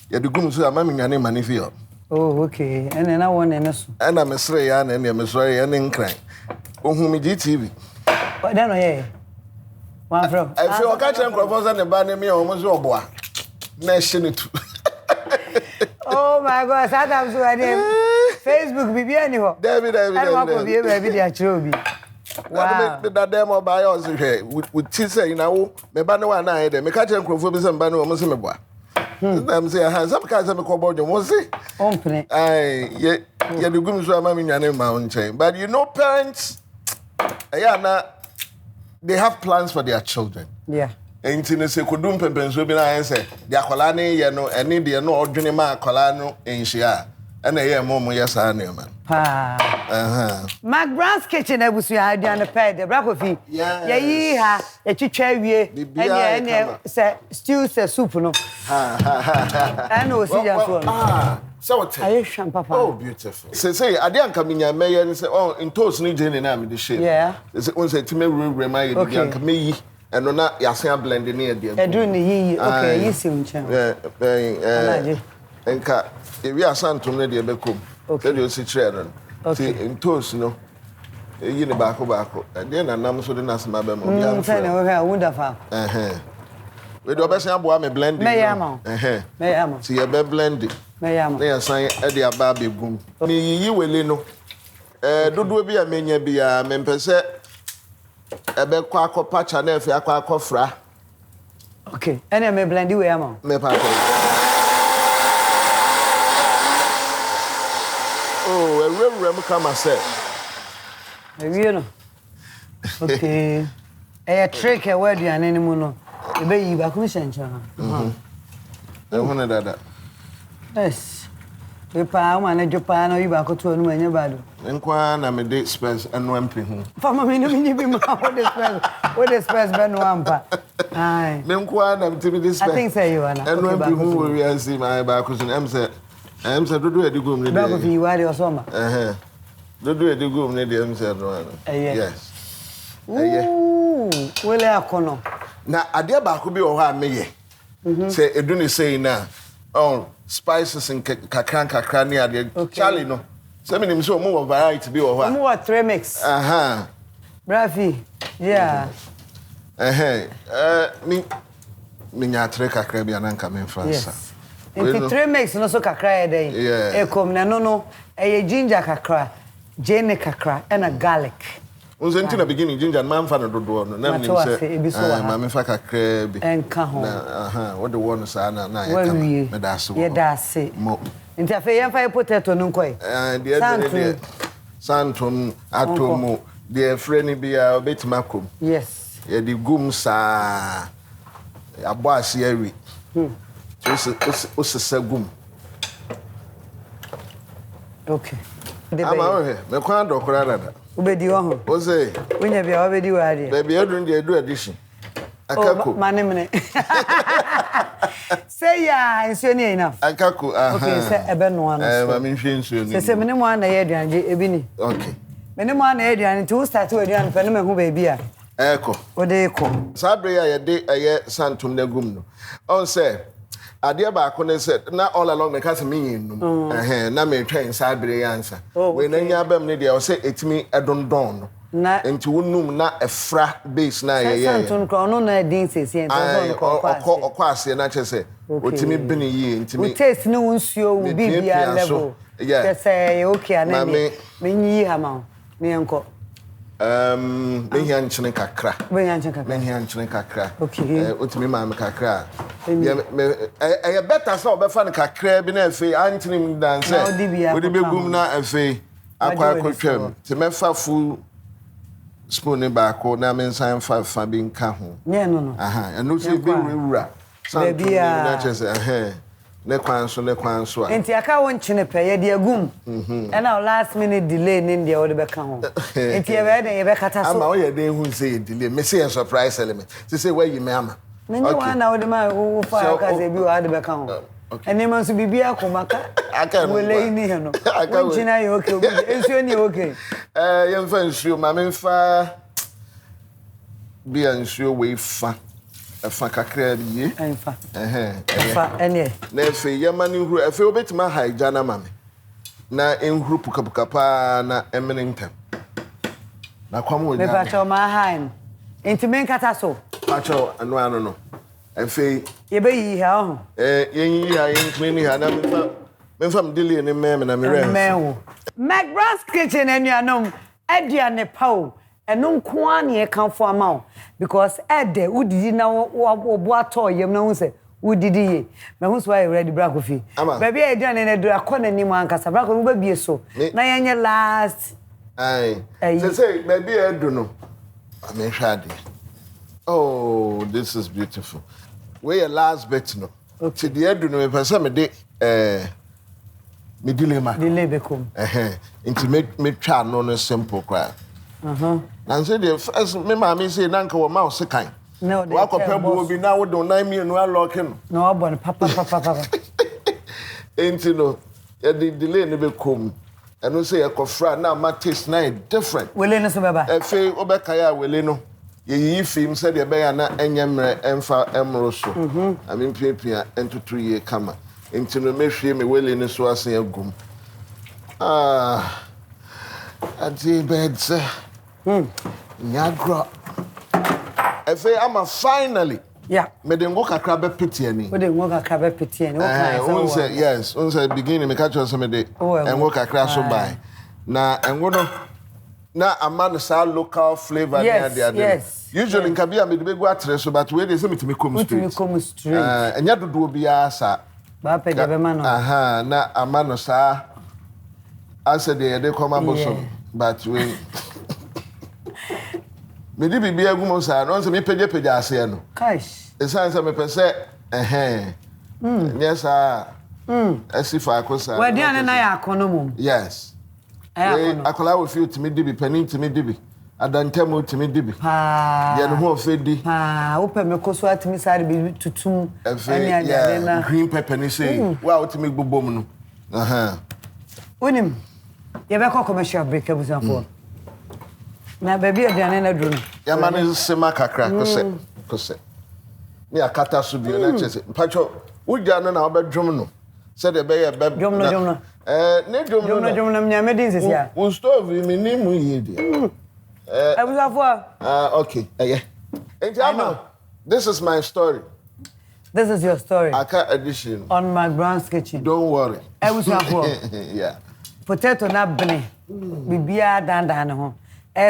ye de gum so ama me nwane mani feel.
Oh, okay. And then I want to know.
And I'm sorry ya na me sorry ya nkran. Ohumi GTV.
But then yeah. One from.
I feel catch and propose and ban me almost oboa. Nation too.
Oh my God, sometimes we are Facebook bibi anywho.
David.
I want to be a baby there chobi. Wow.
That demo by us here with teaser you know me ban one na there. Me catch and propose be some ban almost me boa. I'm say some guys me call board you see.
Ompene.
Aye, yeah the gum so am me nwane ma on chain. But you know parents na they have plans for their children.
Yeah.
Enti ne se kodum pempenso bi na yen se de akola ne ye no ene de no odwene ma akola no enhia ena ye mo ye sa na man.
McBrown's kitchen ebusu ya aduane pay de Quophi. Ya yi ha ya twitwa wie ene se stew se soup no. Ana osi ya so no.
So what?
Aye sham papa.
Oh beautiful. Say ade anka minya meye ne se oh ntos ni je ne na me de share. Yeah. Say on say time wure ma ye de anka meyi eno na yasen blend ne de.
Edu ni yi okay yi si nchen.
Enka ewi asantum ne de bekom. Okay. De o si kire no. Okay. Ntos no. Eyi ne baako. Ade na nam so de na asema ba mo bia.
Say na we ha wonderful.
We do obesan aboa me blending.
Me yama. Me yama.
See you be blending.
Me yama.
Na yasan e de aba begum. Ni yiyi wele no. Dodo bi a menya bia me mpese ebe kwa akopa cha na efe akwa akofra.
Okay. Ene me blendi we yama.
Me pa ko. Oh, ewure mu kama se.
Ewie no. Okay. Trick e word ya nani mu no. Ebe yi ba ku shencha.
Ehuna dada.
Yes. Pepa o ma na jopa na yi ba ko to no anya bado.
Nkwa na me de space eno ampe hu.
Fama me no nyi bi ma o de space be no ampa. Ai.
Me nkwa na me de space.
I think say you ana.
Eno ampe hu we asi ma ba ko so em say dodo edigum ne de.
Ba ko fi wari o so ma.
Dodo edigum ne de em say no ana. Yes.
Wele akono.
Na ade ba ko bi o ha meye. Say edu ne say na. Oh, spices and kakra ni ade. Charlie no. Say me nim so mo variety bi o ha.
Mo 3 mix. Brafi. Yeah.
Me nya 3 kakra bi ananka me Fransa.
Enti 3 mix no so kakra e den. E kom na no e ginger kakra, jene kakra and a garlic.
Unze nti na beginning ginger man fa no dodo no na me say ma me fa kakra bi.
Enka ho.
What the one say na ya ka me da so.
Ye da se. Nti afa ye fa potato no nkoi.
Santum atomo de freni bia obetima kom.
Yes.
Ye di gum sa abo ase awi. Osese gum.
Okay.
Ama me kwa dokora dada.
Ubedi wo ho.
Oze.
Wonya bia obedi wo ade.
Baby edun de edu edition. Akako.
Manemne. Say ya nsuo ni enough.
Akako
Okay, say ebe no ano.
Ma me hwe nsuo ni.
Say me ne mo ana ye aduan je ebi ni.
Okay.
Me ne mo ana ye aduan ti wo start we aduan pe ne me hu ba bi a.
Eko.
Ode eko.
Sabre ya ye de eye santum na gum no. On say ade ba ko ne say na all along me kase me yinum. Na me twen sabre ya ansa. We na nya bam ne de o say etimi edondon no. Na enti wonum na efra base na ye ye.
Santum kro no na din sesi ento ko
ase na chese otimi bini yi ntimi.
We taste no nsuo wo bibia level. Yes say okay na me nyi ha ma. Me enko. Me hi anchene kakra. Me hi anchene kakra. Okay.
Otimi ma me kakra. E better so obefa ne kakra bi na afi anchene mi danse. Odi be gum na afi akwa akotwam. Ti me fa full spoon ba ko na me nsan fa bi nka ho.
Ne no.
Eno se be wura.
Baby
na chese ne kwan so a.
Enti aka won chine pe ye de agum. And now last minute delay nin de wo be ka ho. Enti ye be den ye be kata so.
Ama o ye den hu say delay. Me say a surprise element. Say where you me ama.
Me no one na wo de ma wo fa ka say bi wo de be ka ho. Eni man so bibia ko maka. Wo le ni he no. Won china ye okay. Ensuo ni okay.
Ye mfa nsuo ma me mfa bi ansuo we fa. Efa kakra biye.
Enfa. Efa ene.
Na efe ye mani huru efe obetima haija na mame. Na enhuru pukapuka pa na emene ntem. Na kwamu onya.
Me pacho ma hain. Enti men kata so.
Pacho anu no. Efe
ye be yi ha ho.
Yen yi ha yen clean ha na memfa mdeli ne meme na mere.
Mewo. McBrown's kitchen enuanom aduane pawo. Eno nko an ye kanfo ama o because ede udidi na wo ato yem na hu se udidi ye me hu so ready Quophi baby aduane na dura ko na nim ankasa Quophi ba bie so na yenye last
Aye. Say, maybe I don't know. I mean, shady. Oh, this is beautiful. Where your last bit, no? Okay. The I don't know if I say me de me dilemma.
Delay become.
Into me try no simple cry. And say the first me mama say nanka wo mouse kind.
No,
they will be now with 9 million locking.
No, but papa.
Ain't you know, the delay never come. And we say a cofra now, my taste night different.
Well, in a suburb,
a fay Obekaya will ye film said your bayana and yammer and far emeroso. I mean, Pia and to 3 year come into the machine, me well in a swasi of gum. Ah, I did beds. Yagra. I say I'm a finally.
Yeah.
Me den go kakra be pity ani.
We den go kakra be pity ani.
Say yes. On say beginning me catch us me dey. And go kakra so buy. Na and go no. Na amano sa local flavor near there.
Yes.
Usually in Kabia me dey go atre so but we dey say me to me come straight.
Me come straight.
Enya dodo bia sa.
Ba pe de be ma no.
Na amano sa ase dey come abosom but we me di bibi agumo sa no se me peje ase no
gosh
esan se me pese yes asifa akosa
we dia na ya akono mum
yes akola we feel to me dibi panin to me dibi adantamo to me dibi ye no ho ofedi
wo pe me koso atimi sare bi tutum ani anya na
green pepper ni say wa to me gbobom no
onim ye be ko commercial break abusan for na baby aduane na drum
ya mane sema kakra kose ni akata so bi na chese mpacho uja no na obedwom no se de be ye be
dwom no
ne dwom no
nya medin sisi a
un stove mi ni mu ye de
abusafo
okay ama this is my story.
This is your story.
Aka edition
on McBrown's kitchen.
Don't worry.
Abusafo
yeah.
Potato na bene bibia dandan ho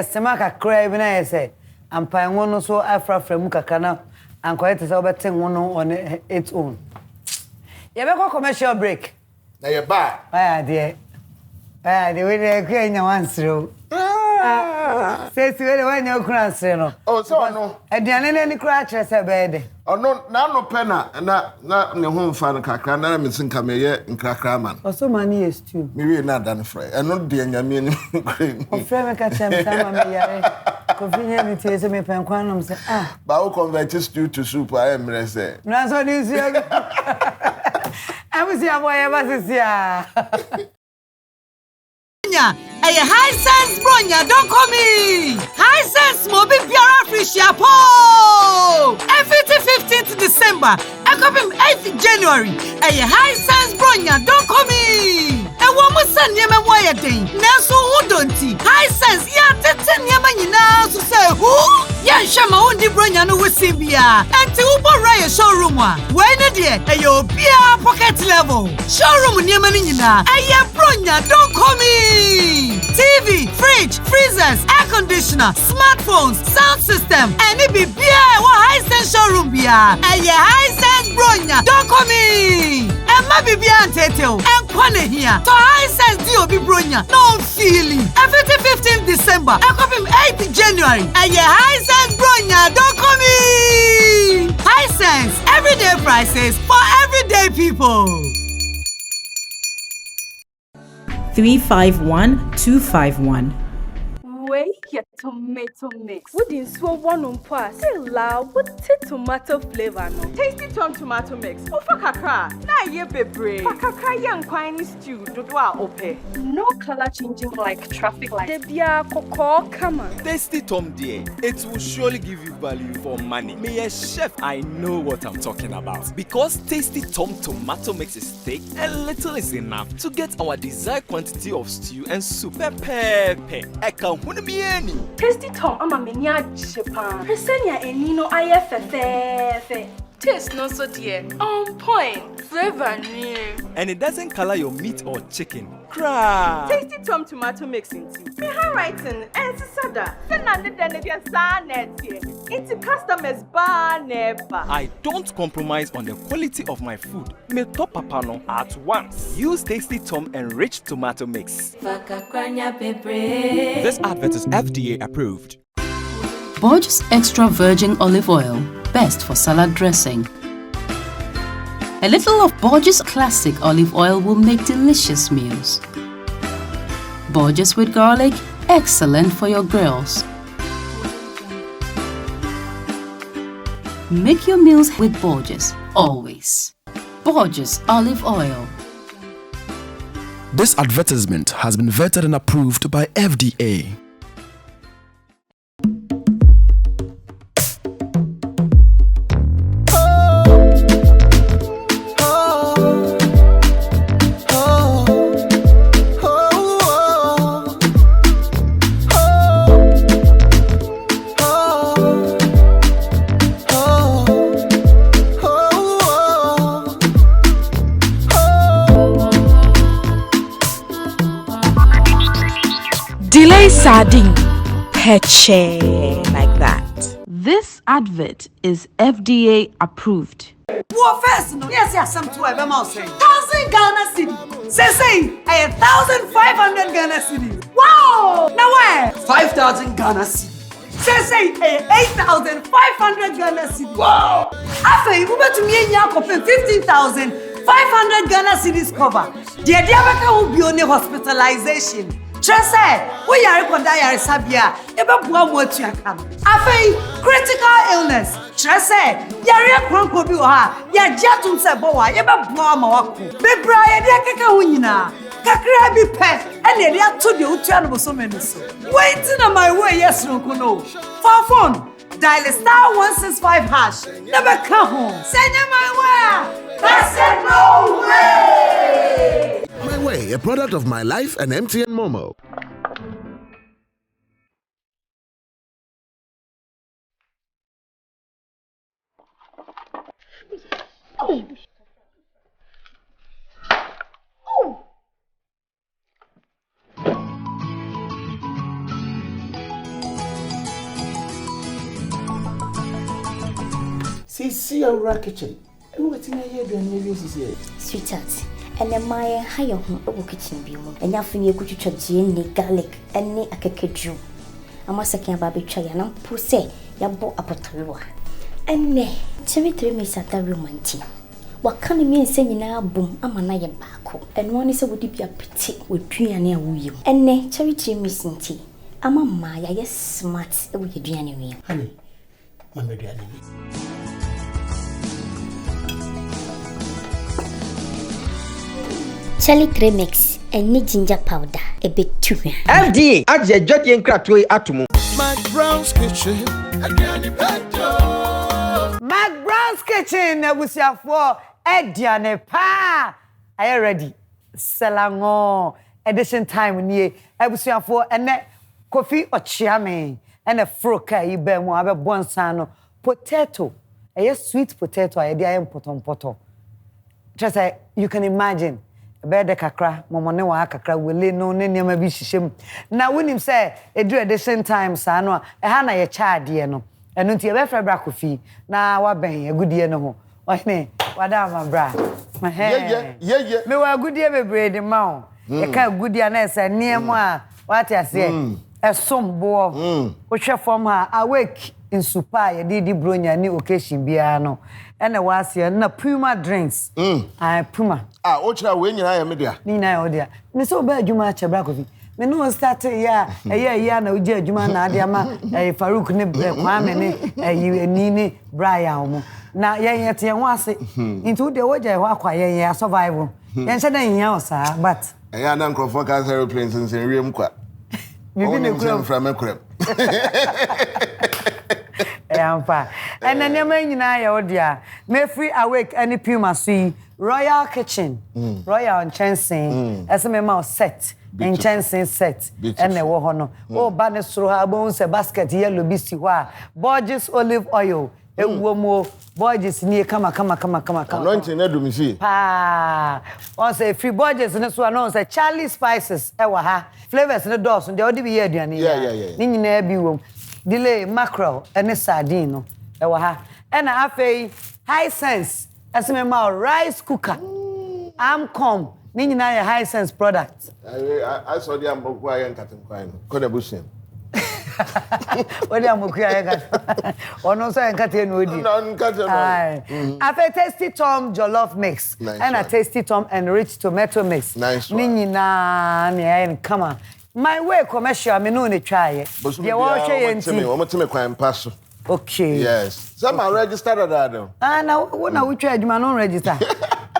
sema kakra bi na say ampan wono so afrafra mu kakana ankoye te say obeten wono on its own. Ye be ko commercial break.
Na ye ba.
The we dey kwenya wansro. Say we dey wanya kuransre no.
Oh so no.
Aduane ni kura kire say be de.
Ono na no pena na ne ho mfa no kakra na me sinka me ye nkrakra man.
Also mani is too.
Me we na dan frɛ. Eno de anyame ni kure.
O frɛ me ka chem sama me yare. Kofinya mi tie se me pen kwanom se
ba wo convert stew to soup I am re say.
Na so ni si. Abusi aboye basisia. Hey, high sense bronya, don't call me. High sense mobi biara frisia po. Every 15th December, I come 8th January. Hey, high sense bronya, don't call me. E wo mo san yema moye den. Na so hu donti. High sense ya tete yema nyina so say who? Ya shama undi bronya no wosibia. Enti wo bo rai showroom a. We ne de e yo bia pocket level. Showroom nyema ni nyina. Eye bronya, don't call me. TV, fridge, freezers, air conditioner, smartphones, sound system, and it be beer or high sense showroom beer. And your high sense bronya, don't come in. And my baby and Tetel, and Kwane here. So high sense DOB bronya, no feeling. Every 15th December, I come in 8th January. And your high sense bronya, don't come in. High sense, everyday prices for everyday people.
351251.
Wait, your tomato mix. What in so one on pass? Say loud, what tomato flavor no? Tasty tomato mix. Oh fuck kakra. Na ye bebre. Fuck kakra young quine stew. Dodwa ope. No color changing like traffic light. Debia koko come on.
Tasty Tom dear, it will surely give you value for money. Me a chef, I know what I'm talking about. Because Tasty Tom tomato mix is thick and little is enough to get our desired quantity of stew and soup. Pepe.
Tasty Tom ama menia chepa. Presenya eni no aye fefe. Taste no so dear. On point. Flavor new.
And it doesn't color your meat or chicken. Cry.
Tasty Tom tomato mix into. Me handwriting and sada. Then I need the into customers bar never.
I don't compromise on the quality of my food. Me top papano at once. Use Tasty Tom enriched tomato mix. This advert is FDA approved.
Borges Extra Virgin Olive Oil, best for salad dressing. A little of Borges Classic Olive Oil will make delicious meals. Borges with garlic, excellent for your grills. Make your meals with Borges, always. Borges Olive Oil.
This advertisement has been vetted and approved by FDA.
Delay sardine, peche like that.
This advert is FDA approved.
What first? No, yes, some 12 amounts. 1,000 Ghana cedi. Say, 1,500 Ghana cedi. Wow! Now where? 5,000 Ghana cedi. Say, 8,500 Ghana cedi. Wow! After you move to me, you 15,500 Ghana cedis cover. The idea will be only hospitalization. Trese, we are Kondaya Sabia, Eba Buamu Tiakam. Afei, critical illness. Trese, Yaria Kronko Bua, Yajatum Saboa, Eba Buamawaku. Bebra, Yaka Winina, Kakra be pet, and Yadia to the Utian was so many. Waiting on my way, yes, no kuno. For phone, dial *165#. Never come home. Send you my way. That's it, no way.
My Way, a product of My Life and MTN Momo.
See our kitchen. And what's in here?
Sweetheart. And then my higher home over kitchen view. And now for you could you garlic and a cake. I must say, Baby Try and I'm pussy, ya bought a potato. And nay, Timmy 3 minutes at the room. What can you mean saying now boom? I'm a naya back. And one is a would be a petite with 3 and a wheel. And nay, charity missing tea. I'm a Maya, yes, smart with your DNA.
Honey, my baby.
Charlie 3 mix and need ginger powder a bit too.
FDA aje jodi enkratwe atomo.
McBrown's kitchen.
McBrown's kitchen for Ediane pa. Are you ready? Selango edition time ni for and Quophi Okyeame and a froka ibe mo abe bonsano potato. A sweet potato I dey poto. Just like you can imagine. Bede kakra momone wa kakra wele no ne niam bi hihiem na wonim say edu edition time sa no ha na ye chaade no eno nti e be fra bra Quophi na wa ben agudie no ho ohne wada ma bra ye me wa agudie bebre de ma o e ka agudie na esa niam a wate ase esombo wo hwe fom ha awake in super ye di bronya ni occasion bia no ena wase na Puma drinks Puma
ochra we nyina ya media
ni na ya odia me so ba adwuma a chebra Quophi me no start ya na uji adwuma na ade ama Farouk ne Kwame ne ni ne Brian mo na yen te ho ase into de woja ho akwa yen survival yen se dan yen o sa but
ya na nkrofo ka aeroplanes nsen riem kwa
bibi ne kura
from ekrem
ampa and then nyama nyina ya odia me free awake any Puma sui Royal Kitchen Royal Enchanting esme ma set Enchanting set and e wo ho no o ba ne soro ha bon se basket yellow bi si ho a Borges olive oil ewuomo Borges ni kama.
Anointing na do me see.
Pa. On say free Borges na so announce Charlie Spices e wa ha. Flavors na dose dey odi bi ye aduane ya. Ni nyina bi wom. Delay mackerel and sardine no e wa ha. E na afei high sense aseme ma rice cooker. Come. Ni nyina ya high sense product.
I saw the amboku ayen katem kwai no. Ko na bushim.
What am I crying? Or no, so I can't tell you. I've tasty Tom jollof mix and a tasty Tom enriched tomato mix.
Nice.
Nini na come on. My way commercial, I mean, only try it.
You want to make quite pass.
Okay.
Yes. Some are registered at that.
Now, when I will try my own register.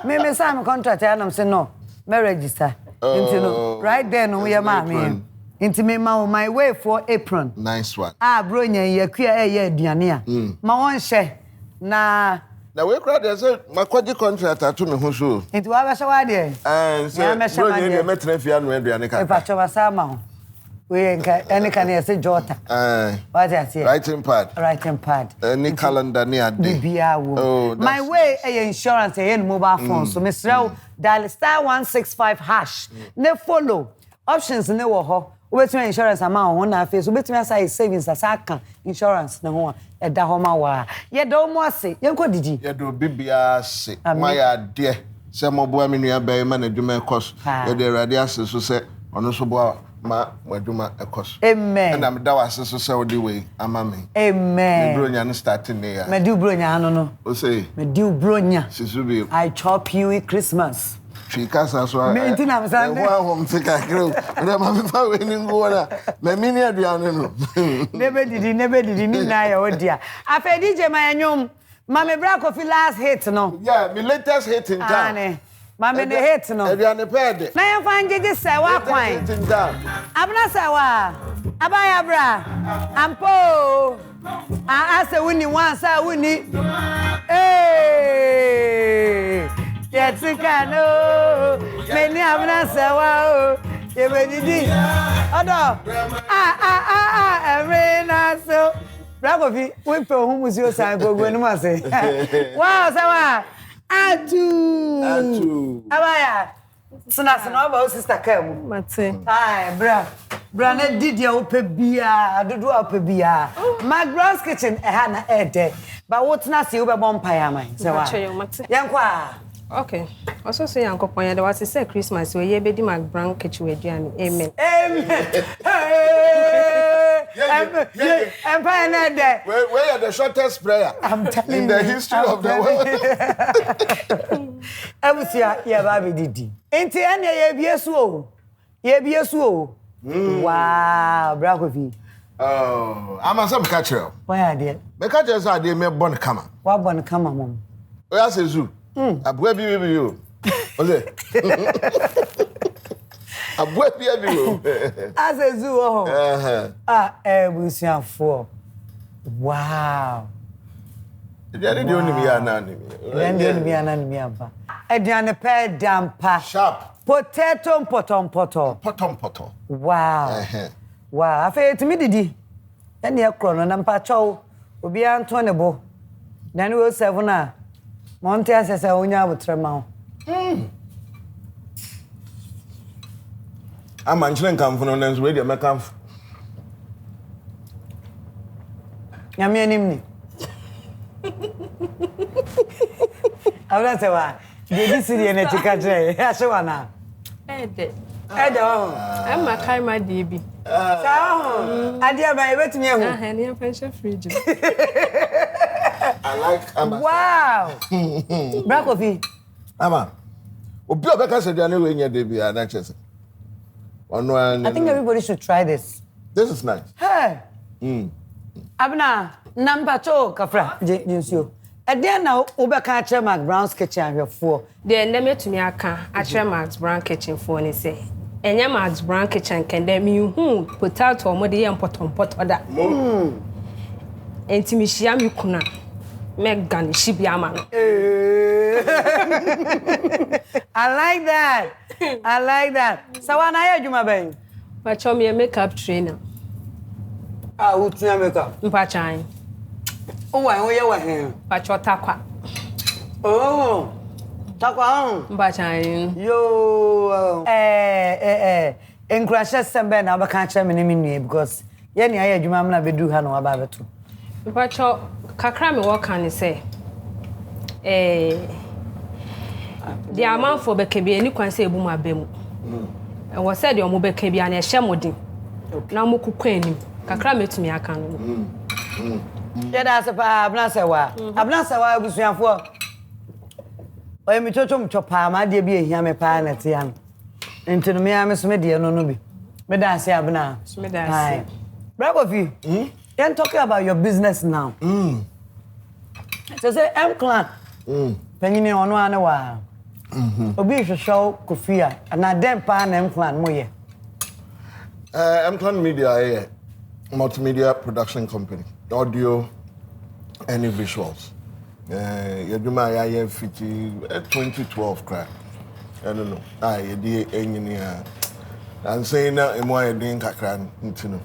Maybe some contract, and I'm saying no, may register. Right then, we are mammy. Into me my way for apron.
Nice one.
Bronya yakua aduane a. Ma won hye na
we crowd there say my quality contract to me ho so.
Into wa be wa de.
Say bronya dey metra fia no aduane ka.
E pa choba sama ho. We enka any kan say jota. What I say?
Writing pad. Any calendar ni ade.
Bibia wo. My way insurance mobile phone. So Mr. dial *165#. Ne follow options ne wo ho. Wetumi insurance amount ho na face wetumi asai savings asaka insurance na ho e da ho ma wa ye do mo ase ye nko didi
ye do bibia se ma ya de se mo bo amenu abai ma na dwuma ekos ye de rade ase so se ono so bo ma wadwuma ekos
amen
na me da wase so se odi we ama me
amen
me bronya no starting there
me do bronya no
o say
me do bronya
sisubi
I chop you in Christmas.
Fikasa so
me ntina msande
wa hom fika kro na ma me fa we ni ngo na me mini aduane no
nebe didi ni na ya odia afa DJ Mayanyum ma me bra Quophi last hit no
yeah me latest hit in town
ma me the hit no
aduane pede
na yan fan jeje se wa kwan abna se wa abaya bra ampo ase wuni wansa wuni Yatikano, many abna sawa, Yebedi, Odo, Arena so. Quophi, we for whom was your sign go when was it? Wow, Sawa, Atu, Abaya, Sonasano, sister Cam, Matse. Aye, Brana did your pebia, do pebia. McBrown's kitchen, a hana ede, but what's not you by Bompire, mine? So, Yankwa.
Okay. Also say Uncle Ponya there was say Christmas we ye bedi McBrown kitchen we aduane. Amen.
Empire na there.
Where are the shortest prayer
I'm telling
in the history of the world.
Ebusia ye ba be didi. Enti ene ye biesu o. Ye biesu o. Wow, bra Quophi.
Oh, I'm some catcher.
Why are there?
Me catcher say dey me born kama.
Wa born kama mom.
O ya say zoo. Abua bi yo. Ose. Abua bi yo.
As a zoo oh. Ebusiafo. Wow.
Aduane de oni mi ya na ni.
Aduane aba. Aduane pe dampa.
Sharp.
Potato poto. Wow. Wow. Afa etimi didi. Ene ekro no na mpa chow. Obi anto ne bo. Na ni wo 7 na. Monte asesa onya abutrema ho.
Ama nchire nkamfo no nanso we de mekamfo.
Nyame anim ni. Awla sewa. Dedi siri na tikatre. Ashewa na.
Ede
ho.
Amma kai ma de bi.
Sa ho. Ade ba ebetumi ehu.
Ne ya pension fridge.
I like Ama.
Wow. Bra Quophi.
Ama. Obi obeka se aduane we nya de bi na chese.
I think everybody should try this.
This is nice.
Hey. Abna, number 2 kafra jinsio. Ede na obeka ache McBrown's kitchen ahwefo.
De ndem etumi aka ache McBrown kitchen fo ni say. Enye McBrown kitchen kende mi hu potato mo de ye mpotompoto da. Enti mi hia mi kuna. Megan shibiama no.
I like that. So when I hear you my baby.
Pacho me makeup trainer.
Who's your makeup?
Mpachan.
Oh, why you were here?
But your takwa.
Oh, takwa.
Mbachan.
Yo, encourage sembe na abaka cha me nimi because ye ni aye adwuma na bedu ha no aba beto.
But your kakra me work can say. The amount for bekebi any kwan say ebu ma bemu. And what said your mo bekebi an ehye modin. Na mo kukwa anim. Kakra metumi aka no.
Yeah, that's a abna sewa. Abna sewa abusuafo. Oye mi chocho mchopa ma de bi ehia me pa na te am. Enti no me am so me de no bi. Me da ase abna.
Me da ase.
Quophi. You're talking about your business now. So say M clan. Penini ono ane wa. Obi show Quophi na dem pa na M clan mo ye.
M Clan Media, multimedia production company, audio, any visuals. You do my 2012 crack. I don't know. You did engineer. I'm saying that I'm more doing kakran, you know.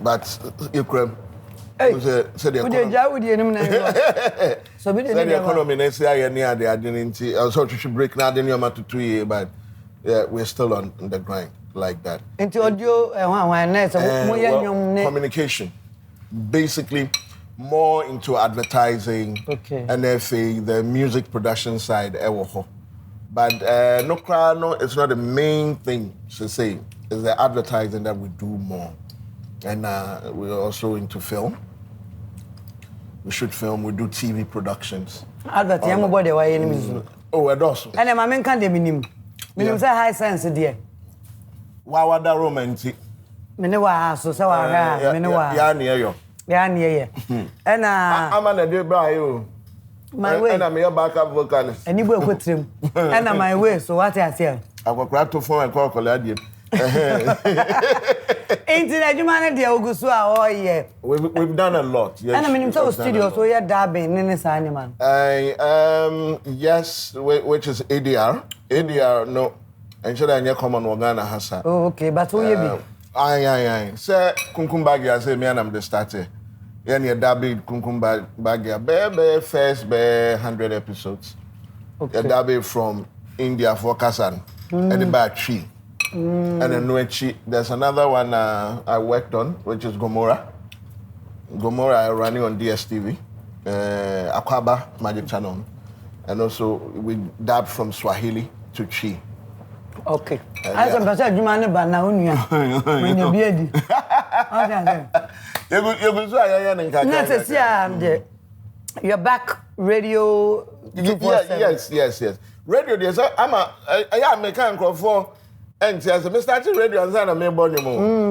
But you crab. Said the economy. Next year, near the identity. I thought you should break now. Then you're about to 2 years, but yeah, we're still on the grind. Like that.
Into audio
communication. Basically, more into advertising.
Okay.
NFA, the music production side. But no, it's not the main thing to say. It's the advertising that we do more. And we're also into film. We shoot film, we do TV productions.
Advertising, what do I mean?
Oh, we're also.
And I'm a kind of minimum. Minimum say high sense, dear.
Wow, that romantic.
Menewa so say wa ha menewa.
Ya near you.
Ya near ye. And
I'm an idea by you.
My way.
And I'm your backup vocalist.
And you go with him. And my way, so what I say?
I've got crap to phone and call Coladian.
Ain't it you man the Augusto oh yeah.
We've done a lot. Yes.
And I mean so studio so you're dabbing in this animal.
Yes, which is ADR. ADR no. And should I common Wagana Hasa?
Oh, okay, but who you be?
Aye. Say Kunkumbagia say me and I'm the starter. Yeah, near Dabi Kunkumbagia. Be first 100 episodes. Okay. Dabi from India for Kasan. And the back tree. And then there's another one I worked on, which is Gomorrah. Gomorrah running on DSTV. Akwaba Magic Channel. And also we dabbed from Swahili to Chi.
Okay. I said, but you man ba na unia. When you beadi. Okay.
You go so aya na nka.
You're back radio.
Yes. Radio there's I make for and says me started radio and say na me born you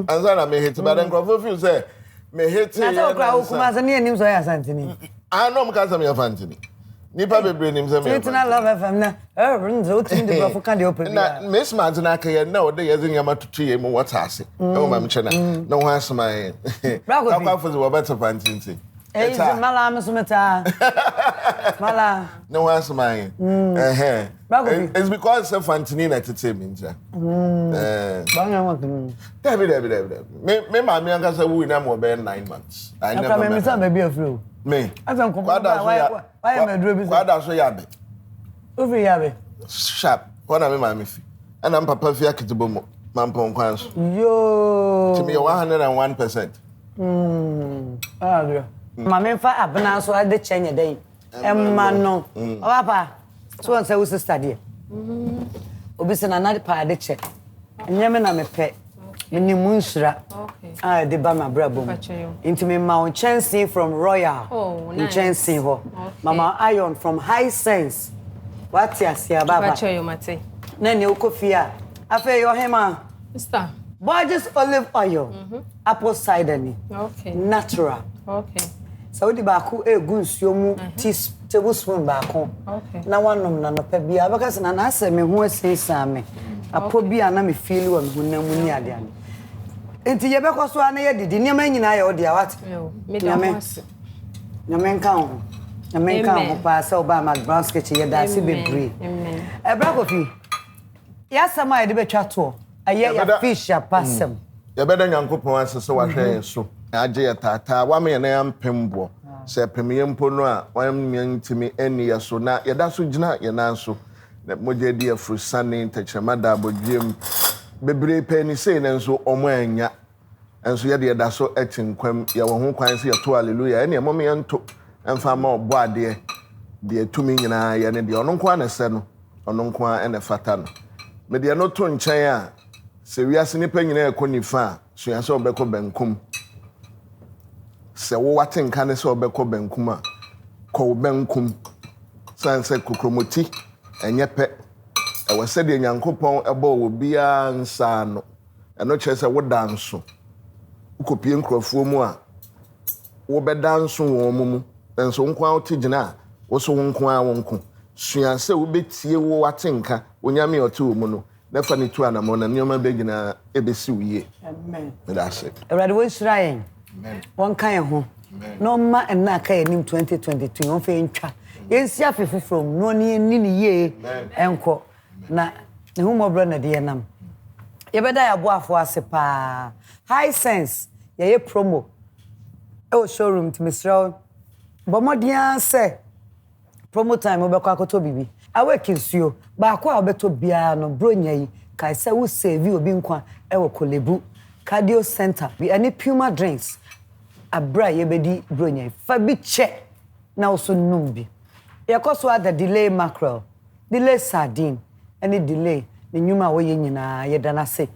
and say na me hit but then crofo feel say me hit.
Na so kra ukuma say ne nim so ya santini.
I know me ka say me fantini. Nipa bebre nim say me.
Twitter love FM na runzo tin de bafo kan de open.
Na me smart na ka ye na o de ye nyama tutu ye mu what ase. E o ma me chena. No ho asma. Akwa for the better fantini.
It's mala mesumeta. Mala.
No answer my. It's because of Fantini entertainment. David. Me mama anga say we na mo be 9 months. I never.
Me say baby afro.
Me.
Asa nko. Why am I do business?
Why da so yabe?
Ofi yabe.
Sharp. What na me mama fi. And I'm papa fi akitibo mo. Mampon kwanso.
Yo.
To me 101%.
Ah, dear. Mama fa abna so ade chenye den emma no o papa so on say we sister there obi se na na pa ade che nyame na me pe meni munsura ah de ba ma brabo into me ma on chancing from royal chancing ho mama iron from high sense what ya see baba na ne Quophi a afa yo hema
sister
Borges olive oil apple cider ni natural so di ba ko egu nsuo mu tablespoon ba ko na wanom na no pa bia because na na ase me ho asesa me apo bia na me feel wa me ho na mu ni ade ade enti ye be ko so ana ye didi niam nyina ye odi awat
me do ase
na men kan ho pa se oba McBrown's kitchen ye da se bebre
amen
bra Quophi ya sama ye de betwa to aye ya fish ya pasem
ye be da nyankopon ase so wa hwe so Aje tata wa me na yampembo. Se pemye mpo no a wan ntimi eni yeso na yeda so gina ye nanso. Na moje di afrusane ntechemada abodwem. Bebre pani sei na nso omo anya. Enso ye de yeda so etinkwam ye wo ho kwan se ye to hallelujah. Ene mo me ento emfa ma obo ade de tumi nyina ye ne de ono nko anese no. Ono nko ene fata no. Me de no to nchen a se wiase ni pa nyina ekonifa so ya se obekọ benkum. Se wo waten kan se obekọ benkum a ko benkum sanse kokromoti enyepe e wo se de nyankopon ebo wo bia nsa no eno che se wo danso ukopie nkrofo mu a wo be danso wo mu enso nko a otigina wo so nko a wonko sua se wo betie wo waten kan onyame ote wo mu no na fa ni tu anamo na nyoma begina ebesi wiye amen that's it
everybody won shrine one kan ho no ma na ka enim 2022 on fe ntwa yensi afefu from no ni ye enko na ne hu mobro na de nam ye beda ya bo afo ase pa high sense ye promo e showroom to Mr. Bomodian say promo time obekọ akoto bibi awake nsuo ba kwa obeto bia no bronya yi kai say wo save obi nkwa e wo kolebu cardio center bi any Puma drinks abra ye bedi bronya fa bi che na oso numbi ye koso ada delay mackerel delay sardine any delay ni nyuma wo ye nyina ye dana se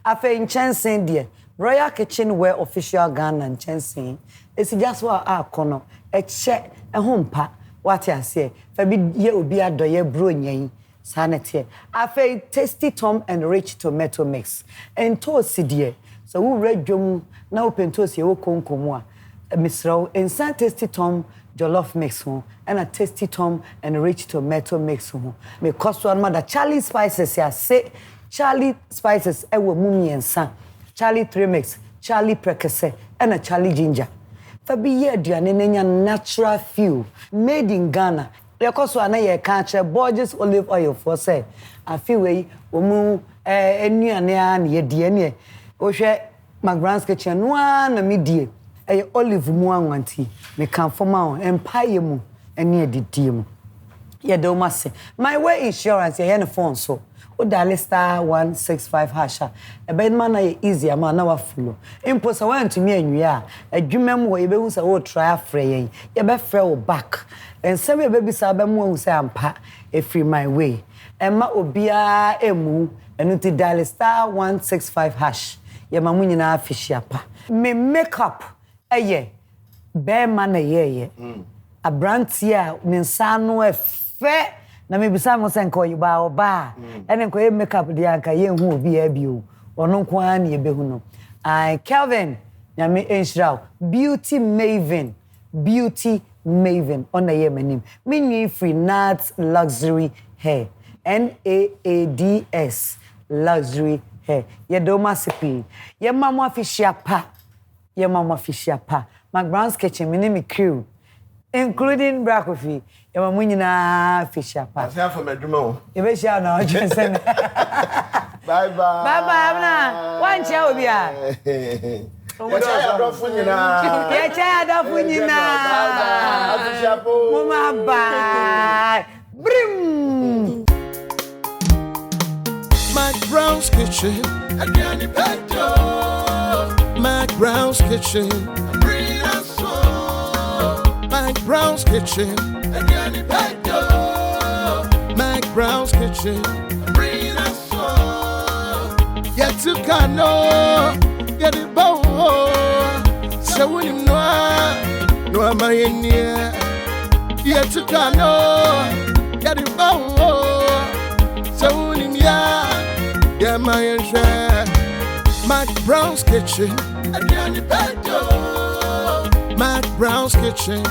afa nchensen de Royal Kitchenware official Ghana nchensen esi just wa akono e che e hompa what I say fa bi ye obi adoye bronya yi sanete afa Tasty Tom and Rich tomato mix and toast die so we redwom na open toast ye wo konkomu a Mr. Inside Tasty Tom jollof mix ho and a Tasty Tom and Rich tomato mix ho me cost one mother Charlie spices ya say Charlie spices e wo mumiensa Charlie 3 mix Charlie prekese and a Charlie ginger fabi ye aduane nenya natural feel made in Ghana le koso ana ye ka che Borges olive oil for say afi we omu enuane a na ye die ne o hwe McBrown's kitchen no na me die e olive mu anwanti me kan forma on empire mu ene edidie mu ye do mase my way insurance ye ne phone so o dial star 165 hasha e ben man na easy ama na wa follow imposa want me anwie a adwumam wo ye be hu say wo try afre ye ye be frɛ wo back and some ye be bisa be mu hu say ampa e free my way emma obia emu enu ti dial star 165 hash ye ma mu nyina afihia pa me makeup eye be man na ye abrantia ne nsano efe na me bisa mo senko yiba oba ene nko ye makeup dia anka ye hu obi ya bio ono nko an ye behu no I Kelvin nyame enshraw beauty maven ona ye manim menwi free nuts luxury hair NAADS luxury hair ye do masipi ye mama afishia pa McBrown's kitchen me crew including Quophi ye mamu nyina afishia pa
asia for medwuma o
ye be share na ojensen
bye
na wan chia obi a
ye cha adofu nyina afishia po
mama bye brim
McBrown's kitchen again in Pedro McBrown's kitchen bring us so McBrown's kitchen again in Pedro McBrown's kitchen bring us so yet to cano get it bow so when you no am I in here yet to cano get it bow so when you yeah, my share McBrown's kitchen again in Pedro McBrown's kitchen